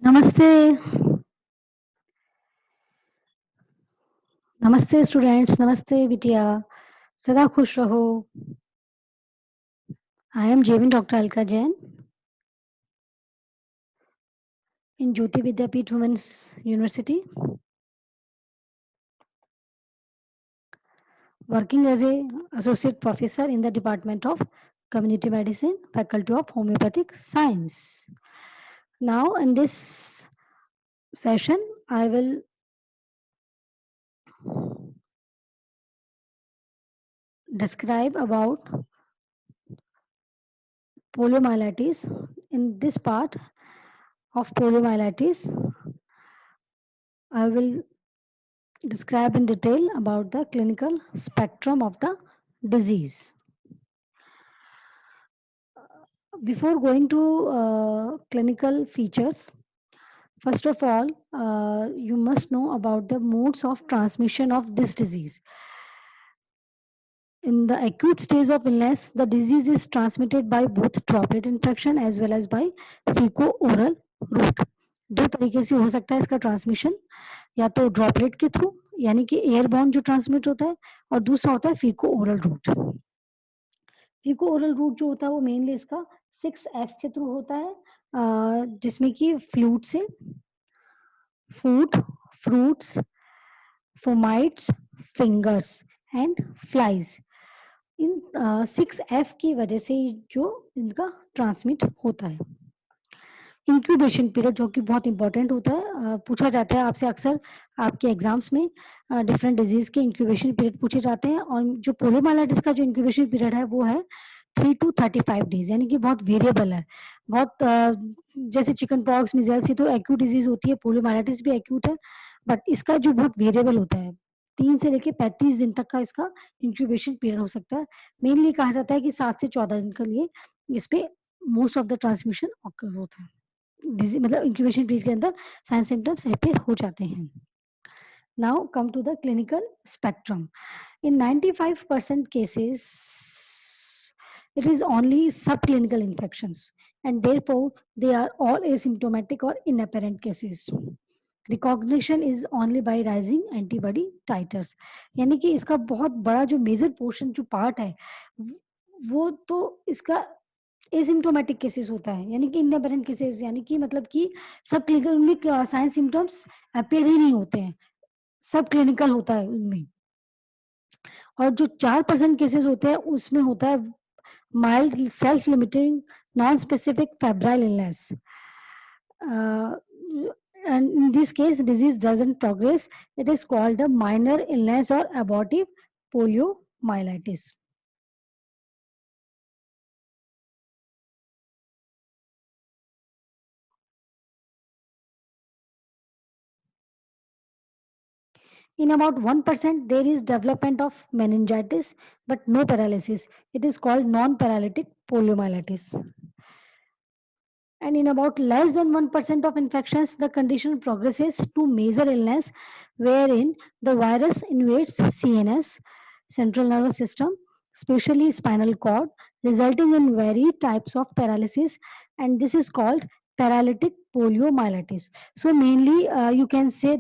नमस्ते। नमस्ते स्टूडेंट्स, नमस्ते बिटिया, सदा खुश रहो। आई एम जेविन doctor Alka Jain in Jyoti Vidyapeeth women's university, working as a associate professor in the Department of Community Medicine, Faculty of Homeopathic Science. Now in this session, I will describe about poliomyelitis. In this part of poliomyelitis, I will describe in detail about the clinical spectrum of the disease. Before going to clinical features, first of all, you must know about the modes of transmission of this disease. In the acute stage of illness, the disease is transmitted by both droplet infection as well as by fecal-oral route. दो तरीके से हो सकता है इसका transmission, या तो droplet के थ्रू यानी कि एयरबॉर्न जो ट्रांसमिट होता है, और दूसरा होता है फीको ओरल रूट। फीको ओरल रूट जो होता है वो मेनली इसका 6F के थ्रू होता है, जिसमें कि फ्लूइड से food, fruits, fomites, fingers and flies, in 6F की वजह से जो इनका ट्रांसमिट होता है। इंक्यूबेशन पीरियड जो कि बहुत इंपॉर्टेंट होता है, पूछा जाता है आपसे अक्सर आपके एग्जाम्स में, डिफरेंट डिजीज के इंक्यूबेशन पीरियड पूछे जाते हैं, और जो पोलियोमाइलाइटिस का जो इंक्यूबेशन पीरियड है वो है 3 to 35 डेज, यानी कि बहुत वेरिएबल है। बहुत जैसे चिकन पॉक्स, मिज़ल्स, ये तो एक्यूट डिजीज होती है, पोलियोमाइलाइटिस भी एक्यूट है, बट इसका जो बहुत वेरिएबल होता है, 3 से लेके 35 दिन तक का इसका इंक्यूबेशन पीरियड हो सकता है। मेनली कहा जाता है कि 7 से 14 दिन के लिए इस पे most of the transmission occur होता है। मतलब इंक्यूबेशन पीरियड के अंदर साइन सिम्टम्स अपीयर हो जाते हैं। Now come to the clinical spectrum. In 95% cases, it is only subclinical infections, and therefore they are all asymptomatic or inapparent cases. Recognition is only by rising antibody titers. यानी कि इसका बहुत बड़ा जो major portion जो part है वो तो इसका एसिम्प्टोमेटिक केसेस होता है, यानी कि इनअपेरेंट केसेस, यानी कि मतलब कि सब क्लिनिकल उनमें साइन सिम्टम्स अपीयर ही नहीं होते हैं, सब क्लिनिकल होता है उनमें। और जो 4% केसेस होते हैं उसमें होता है mild self limiting non specific febrile illness, and in this case disease doesn't progress. It is called the minor illness or abortive poliomyelitis. In about 1%, there is development of meningitis, but no paralysis. It is called non-paralytic poliomyelitis. And in about less than 1% of infections, the condition progresses to major illness, wherein the virus invades CNS, central nervous system, especially spinal cord, resulting in varied types of paralysis, and this is called paralytic poliomyelitis. So mainly, you can say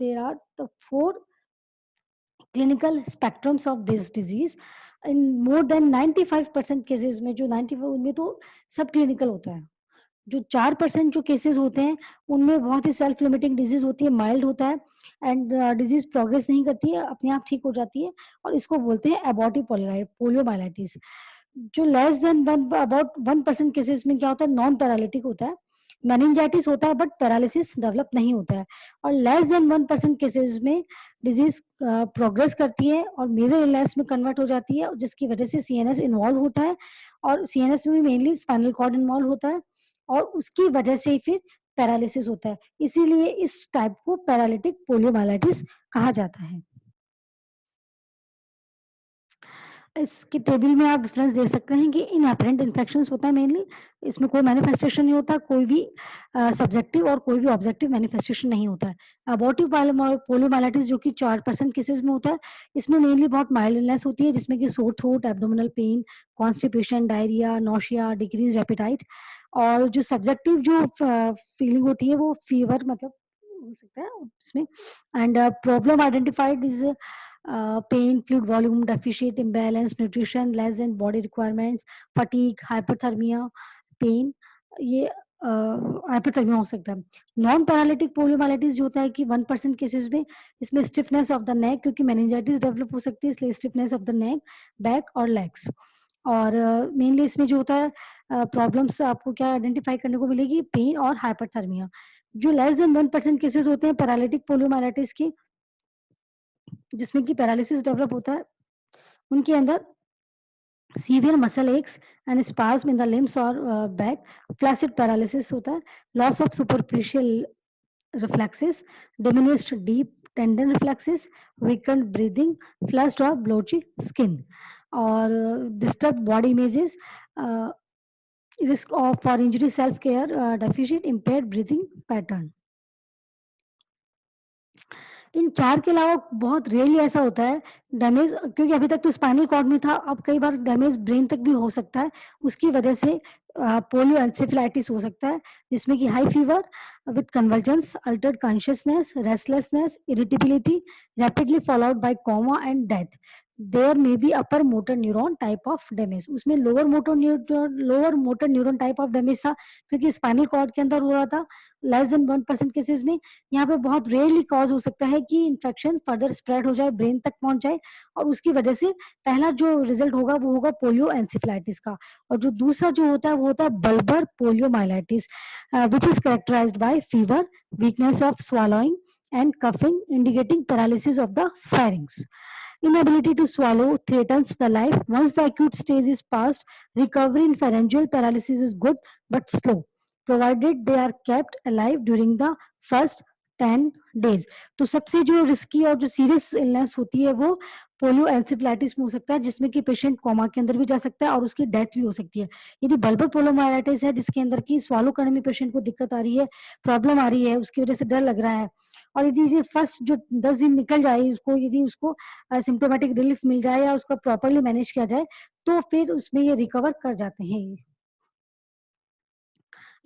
there are the 4 clinical spectrums of this disease. In more than 95% cases में जो 95 उनमें तो सब clinical होता है। जो 4% जो cases होते हैं उनमें बहुत ही सेल्फ लिमिटिंग डिजीज होती है, माइल्ड होता है, एंड डिजीज प्रोग्रेस नहीं करती है, अपने आप ठीक हो जाती है, और इसको बोलते हैं एबॉर्टिव पोलियोमाइलाइटिस। जो less than one about 1% cases में क्या होता है, नॉन पैरालिटिक होता है, मेनिंजाइटिस होता है बट पैरालिसिस डेवलप नहीं होता है, और लेस देन 1% केसेस में डिजीज प्रोग्रेस करती है और मेजर इलनेस में कन्वर्ट हो जाती है, जिसकी वजह से सीएनएस इन्वॉल्व होता है, और सीएनएस में मेनली स्पाइनल कॉर्ड इन्वॉल्व होता है, और उसकी वजह से ही फिर पैरालिसिस होता है। इसीलिए इस टाइप को पैरालिटिक पोलियोमाइलाइटिस कहा जाता है। इसकी टेबल में आप डिफरेंस दे सकते हैं कि इनअपेरेंट इन्फेक्शंस होता है मेनली, इसमें कोई मैनिफेस्टेशन नहीं होता, कोई भी सब्जेक्टिव और कोई भी ऑब्जेक्टिव मैनिफेस्टेशन नहीं होता है। अबॉर्टिव पोलियोमाइलाइटिस जो कि 4% केसेस में होता है, इसमें मेनली बहुत माइल्ड इलनेस होती है, जिसमें कि sore throat, abdominal pain, constipation, diarrhoea, nausea, decrease appetite, और जो सब्जेक्टिव जो फीलिंग होती है वो फीवर मतलब हो सकता है उसमें। And problem identified is pain, fluid volume deficit, imbalance, nutrition less than body requirements, fatigue, hypothermia, pain, ये हाइपोथर्मिया हो सकता है। नॉन पैरालिटिक पोलियोमाइलिटिस जो होता है कि 1% केसेस में इसमें स्टिफनेस ऑफ द नेक, क्योंकि मेनिंजाइटिस डेवलप हो सकती है इसलिए stiffness of the neck, back और लेग्स। और मेनली इसमें जो होता है प्रॉब्लम्स आपको क्या आइडेंटिफाई करने को मिलेगी, पेन और हाइपरथर्मिया। जो लेस देन 1% केसेस होते हैं पैरालिटिक पोलियोमाइलिटिस के, जिसमें कि पैरालिसिस डेवलप होता है, उनके अंदर severe muscle x and spasm in the limbs और बैक, फ्लैसिड पैरालिसिस होता है, loss of superficial reflexes, diminished deep tendon reflexes, weakened breathing, flushed or blotchy skin, और disturbed body images, uh, risk of for injury, self care deficit, impaired breathing pattern। इन 4 के अलावा बहुत rarely ऐसा होता है damage, क्योंकि अभी तक तो स्पाइनल कॉर्ड में था, अब कई बार डैमेज ब्रेन तक भी हो सकता है। उसकी वजह से पोलियो एन्सेफेलाइटिस हो सकता है, जिसमें कि high fever with convergence, altered consciousness, restlessness, irritability, rapidly followed by coma and death. There may be upper motor neuron type of damage. उसमें lower motor neuron type of damage था, क्योंकि spinal cord के अंदर हो रहा था। Less than 1% cases में यहाँ पे बहुत रेयरली कॉज हो सकता है कि इन्फेक्शन फर्दर स्प्रेड हो जाए, ब्रेन तक पहुंच जाए, और उसकी वजह से पहला जो रिजल्ट होगा वो होगा पोलियो एन्सेफेलाइटिस का। और जो दूसरा जो होता है वो होता है bulbar poliomyelitis, which is characterised by fever, weakness of swallowing and coughing, indicating paralysis of the pharynx. Inability to swallow threatens the life. Once the acute stage is passed, recovery in pharyngeal paralysis is good but slow, provided they are kept alive during the first 10 days। तो सबसे जो risky और जो serious illness होती है वो polio encephalitis में हो सकता है, जिसमें कि पेशेंट कोमा के अंदर भी जा सकता है और उसकी डेथ भी हो सकती है। यदि बल्बर पोलियोमाइलाइटिस है जिसके अंदर की स्वालो करने में पेशेंट को दिक्कत आ रही है, प्रॉब्लम आ रही है, उसकी वजह से डर लग रहा है, और यदि ये फर्स्ट जो 10 दिन निकल जाए उसको, यदि उसको सिम्प्टोमेटिक रिलीफ मिल जाए या उसका प्रॉपरली मैनेज किया जाए, तो फिर उसमें ये रिकवर कर जाते हैं।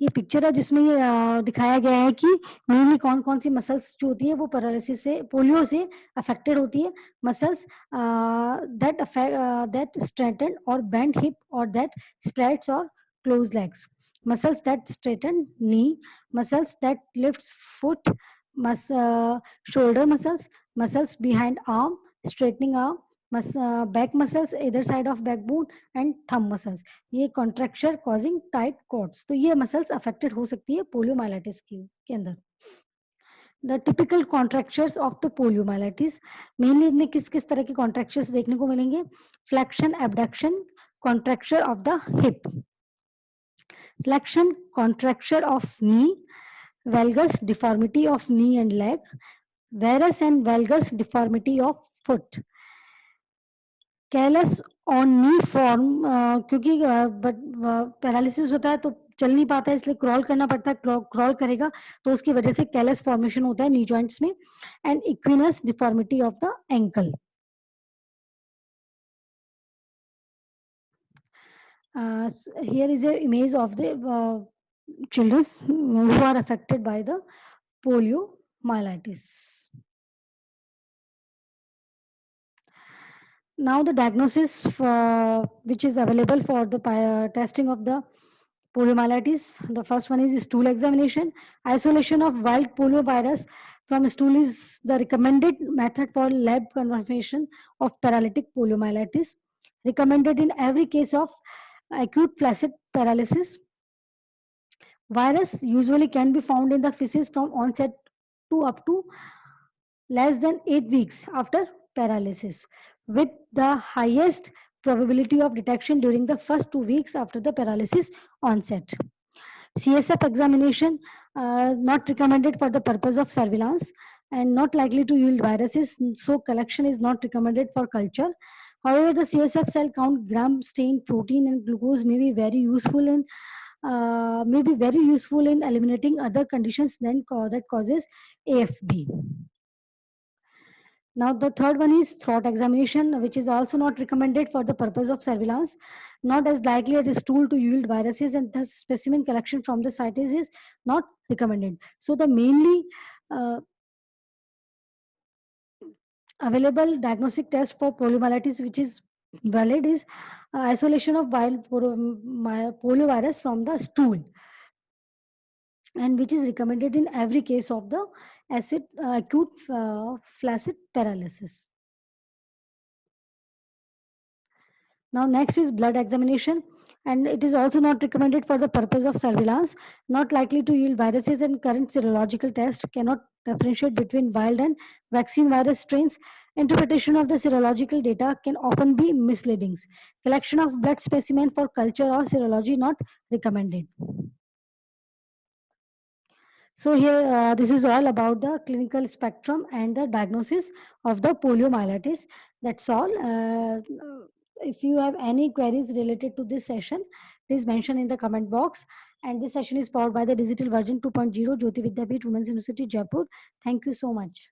ये पिक्चर है जिसमें ये दिखाया गया है कि मेनली कौन-कौन सी मसल्स जो होती है वो पैरालिसिस से, पोलियो से अफेक्टेड होती है। मसल्स दैट स्ट्रेटन और बेंड हिप और दैट स्प्रेड्स और close legs, muscles that straighten knee, muscles that lifts foot, shoulder muscles, muscles behind arm, straightening arm, back muscles either side of backbone and thumb muscles, ये contracture causing tight chords. तो ये muscles affected हो सकती है poliomyelitis के अंदर। The typical contractures of the poliomyelitis, mainly इनमें किस किस तरह के कॉन्ट्रेक्चर्स देखने को मिलेंगे? Flexion, abduction, contracture of the hip, flexion, contracture of knee, valgus deformity of knee and leg, varus and valgus deformity of foot, callus on knee form, क्योंकि paralysis होता है तो चल नहीं पाता है, इसलिए क्रॉल करना पड़ता है, क्रॉल करेगा तो उसकी वजह से कैलस फॉर्मेशन होता है नी जॉइंट्स में, and equinus deformity of the ankle. Here is a image of the children who are affected by the poliomyelitis. Now the diagnosis which is available for the testing of the poliomyelitis. The first one is stool examination. Isolation of wild poliovirus from stool is the recommended method for lab confirmation of paralytic poliomyelitis. Recommended in every case of acute flaccid paralysis. Virus usually can be found in the feces from onset to up to less than 8 weeks after paralysis, with the highest probability of detection during the first 2 weeks after the paralysis onset. CSF examination not recommended for the purpose of surveillance and not likely to yield viruses, so collection is not recommended for culture. However, the CSF cell count, gram stain protein and glucose may be very useful in eliminating other conditions than that causes AFB. Now, the third one is throat examination, which is also not recommended for the purpose of surveillance, not as likely as a stool to yield viruses, and thus specimen collection from the site is not recommended. So, the mainly uh, available diagnostic test for poliomyelitis, which is valid, is isolation of wild poliovirus from the stool, and which is recommended in every case of the acute flaccid paralysis. Now, next is blood examination, and it is also not recommended for the purpose of surveillance, not likely to yield viruses, and current serological test cannot differentiate between wild and vaccine virus strains. Interpretation of the serological data can often be misleading. Collection of blood specimen for culture or serology not recommended. So here, this is all about the clinical spectrum and the diagnosis of the poliomyelitis. That's all. If you have any queries related to this session, please mention in the comment box. And this session is powered by the Digital Version 2.0 Jyoti Vidyapeeth Women's University, Jaipur. Thank you so much.